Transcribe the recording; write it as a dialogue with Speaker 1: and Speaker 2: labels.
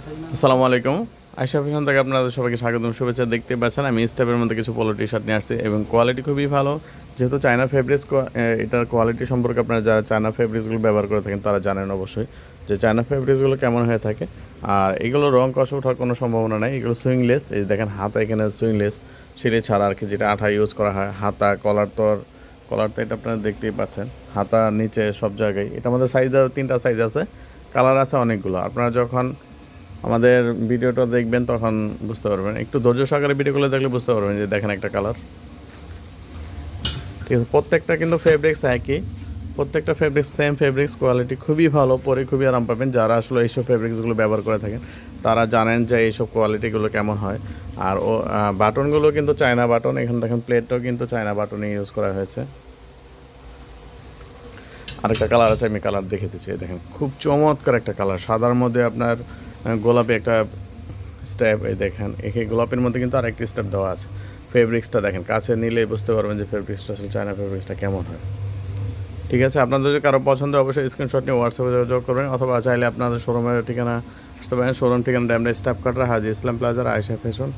Speaker 1: আসসালামু আলাইকুম। আয়শা ফ্যাশন থেকে আপনাদের সবাইকে স্বাগতম, শুভেচ্ছা। দেখতে পাচ্ছেন আমি স্টেপের মধ্যে কিছু পোলো টি শার্ট নিয়ে আসছি এবং কোয়ালিটি খুবই ভালো। যেহেতু চায়না ফেব্রিক্স, এটার কোয়ালিটি সম্পর্কে আপনারা যারা চায়না ফেব্রিক্সগুলো ব্যবহার করে থাকেন তারা জানেন অবশ্যই যে চায়না ফেব্রিক্সগুলো কেমন হয়ে থাকে। আর এগুলো রং কষে ওঠার কোনো সম্ভাবনা নেই। এগুলো সুইংলেস, এই দেখেন হাতা এখানে সুইংলেস, সিঁড়ি ছাড়া আর কি, যেটা আঠা ইউজ করা হয়। হাতা কলার তো এটা আপনারা দেখতেই পাচ্ছেন, হাতা নিচে সব জায়গায়। এটা আমাদের সাইজ 3টা সাইজ আছে, কালার আছে অনেকগুলো। আপনারা যখন আমাদের ভিডিওটা দেখবেন তখন বুঝতে পারবেন, একটু ধৈর্য সহকারে ভিডিওগুলো দেখলে বুঝতে পারবেন যে দেখেন একটা কালার। ঠিক আছে, প্রত্যেকটা কিন্তু ফেব্রিক্স একই, প্রত্যেকটা ফেব্রিক্স সেম ফেব্রিক্স, কোয়ালিটি খুবই ভালো, পরে খুবই আরাম পাবেন। যারা আসলে এইসব ফেব্রিক্সগুলো ব্যবহার করে থাকেন তারা জানেন যে এইসব কোয়ালিটিগুলো কেমন হয়। আর বাটনগুলো কিন্তু চায়না বাটন, এখানে দেখেন প্লেটটাও কিন্তু চায়না বাটনে ইউজ করা হয়েছে। আরেকটা কালার আছে, আমি কালার দেখে দিচ্ছি। দেখেন খুব চমৎকার একটা কালার, সাদার মধ্যে আপনার গোলাপি একটা স্টেপ। এই দেখেন এই গোলাপের মধ্যে কিন্তু আরেকটি স্টেপ দেওয়া আছে। ফেব্রিক্সটা দেখেন, কাছে নিলে বুঝতে পারবেন যে ফেব্রিক্সটা আসলে চায়না ফেব্রিক্সটা কেমন হয়। ঠিক আছে, আপনাদের যদি কারো পছন্দ অবশ্যই স্ক্রিনশট নিয়ে হোয়াটসঅ্যাপে যোগাযোগ করবেন, অথবা চাইলে আপনাদের শোরুমের ঠিকানা আসতে পারেন। শোরুম ঠিকানা ড্যামরা স্টাফ কাটার, হাজি ইসলাম প্লাজার, আয়েশা ফ্যাশন।